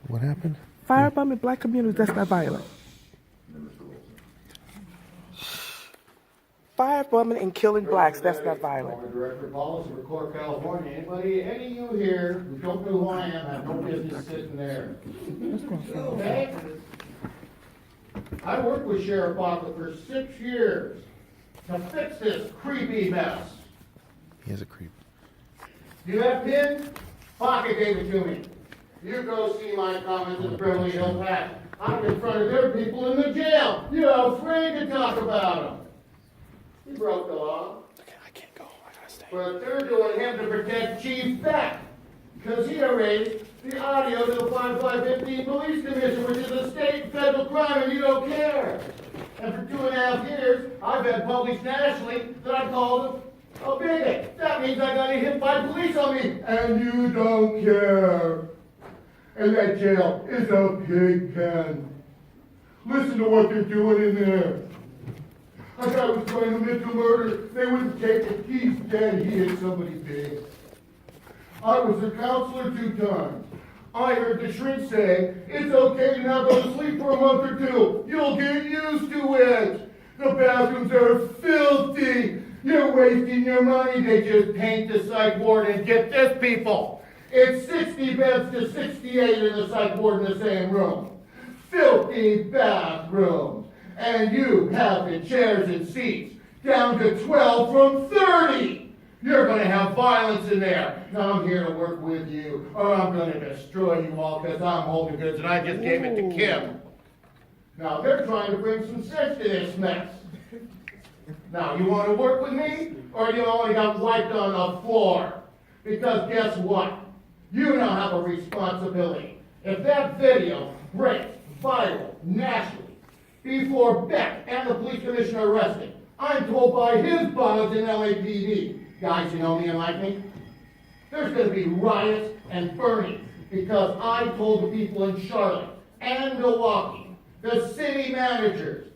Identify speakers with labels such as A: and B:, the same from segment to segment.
A: What happened?
B: Firebomb in black communities, that's not violent. Firebombing and killing blacks, that's not violent.
C: Former Director of Policy for Core, California. Any of you here who don't know who I am have no business sitting there. Okay? I worked with Sheriff Bartlett for 6 years to fix this creepy mess.
A: He is a creep.
C: You have pin? Pocket gave it to me. You go see my comments in the Beverly Hills Patch. I confronted their people in the jail. You're afraid to talk about them. He broke the law.
B: I can't go. I gotta stay.
C: But they're doing him to protect Chief Beck, because he erased the audio to the 5515 Police Commission, which is a state and federal crime, and you don't care. And for 2.5 years, I've had published nationally that I called him a bigot. That means I got hit by police on me, and you don't care. And that jail is a pig pen. Listen to what they're doing in there. A guy was trying to commit a murder. They wouldn't take it. He's dead. He hit somebody big. I was a counselor 2 times. I heard the shrink say, it's okay to not go to sleep for a month or 2. You'll get used to it. The bathrooms are filthy. You're wasting your money. They just paint the psych ward and get this, people. It's 60 beds to 68 in the psych ward in the same room. Filthy bathrooms. And you have the chairs and seats down to 12 from 30. You're going to have violence in there. Now I'm here to work with you, or I'm going to destroy you all because I'm holding goods and I just gave it to Kim. Now they're trying to bring some sense to this mess. Now you want to work with me, or you only got wiped on the floor? Because guess what? You now have a responsibility. If that video breaks viral nationally, before Beck and the police commissioner are arrested, I'm told by his buttons in LAPD, guys who know me and like me, there's going to be riots and burning because I told the people in Charlotte and Milwaukee, the city managers,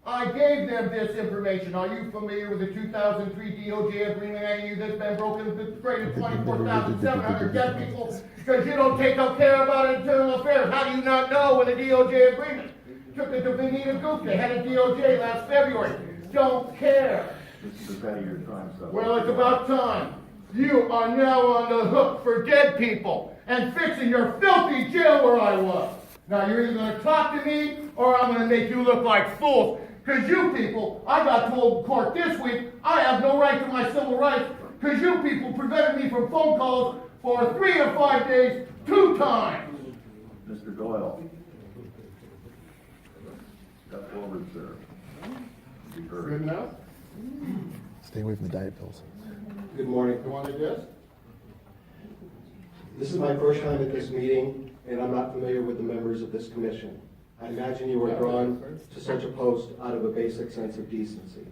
C: I gave them this information. Are you familiar with the 2003 DOJ agreement? Any of you that's been broken, that's created 24,700 dead people because you don't take up care about internal affairs? How do you not know with the DOJ agreement? Took it to Benita Gupta, head of DOJ last February. Don't care.
D: This is out of your time stuff.
C: Well, it's about time. You are now on the hook for dead people and fixing your filthy jail where I was. Now, you're either going to talk to me or I'm going to make you look like fools. Because you people, I got told in court this week, I have no right to my civil rights because you people prevented me from phone calls for 3 to 5 days, 2 times.
D: Mr. Doyle. Step forward, sir. Be heard.
C: Good enough?
A: Stay away from the diet pills.
E: Good morning.
C: You want to guess?
E: This is my first time at this meeting, and I'm not familiar with the members of this commission. I imagine you were drawn to such a post out of a basic sense of decency.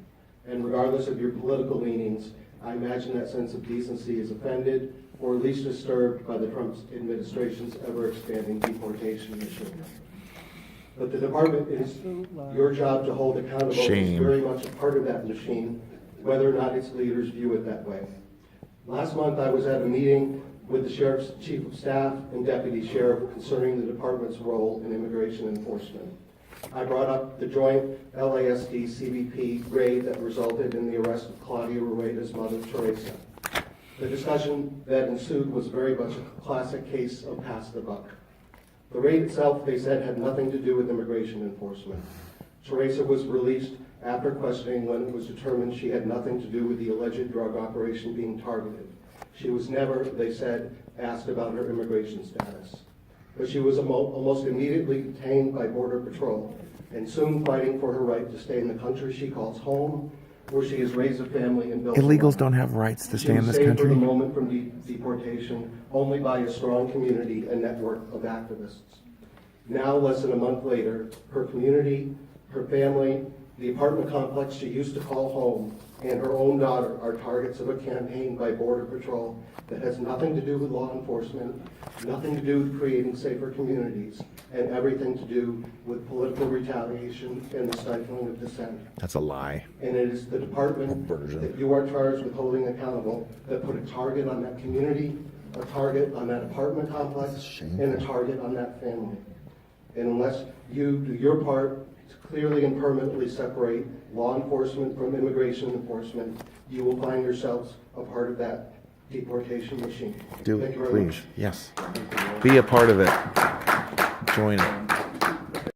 E: And regardless of your political leanings, I imagine that sense of decency is offended or at least disturbed by the Trump administration's ever-expanding deportation machine. But the department is your job to hold accountable.
A: Shame.
E: It's very much a part of that machine, whether or not its leaders view it that way. Last month, I was at a meeting with the Sheriff's Chief of Staff and Deputy Sheriff concerning the department's role in immigration enforcement. I brought up the joint LASD-CBP raid that resulted in the arrest of Claudia Rueda's mother, Teresa. The discussion that ensued was very much a classic case of pass the buck. The raid itself, they said, had nothing to do with immigration enforcement. Teresa was released after questioning when it was determined she had nothing to do with the alleged drug operation being targeted. She was never, they said, asked about her immigration status. But she was almost immediately detained by Border Patrol and soon fighting for her right to stay in the country she calls home, where she has raised a family and built a
A: Illegals
E: life.
A: don't have rights to stay in this
E: She was saved
A: country.
E: for the moment from deportation only by a strong community and network of activists. Now, less than a month later, her community, her family, the apartment complex she used to call home, and her own daughter are targets of a campaign by Border Patrol that has nothing to do with law enforcement, nothing to do with creating safer communities, and everything to do with political retaliation and the stifling of dissent.
A: That's a lie.
E: And it is the department
A: Version.
E: that you are charged with holding accountable that put a target on that community a target on that apartment complex
A: Shameful.
E: and a target on that family. And unless you do your part to clearly and permanently separate law enforcement from immigration enforcement, you will find yourselves a part of that deportation machine.
A: Do
E: Thank
A: it,
E: you very
A: please.
E: much.
A: Yes. Be a part of it. Join it.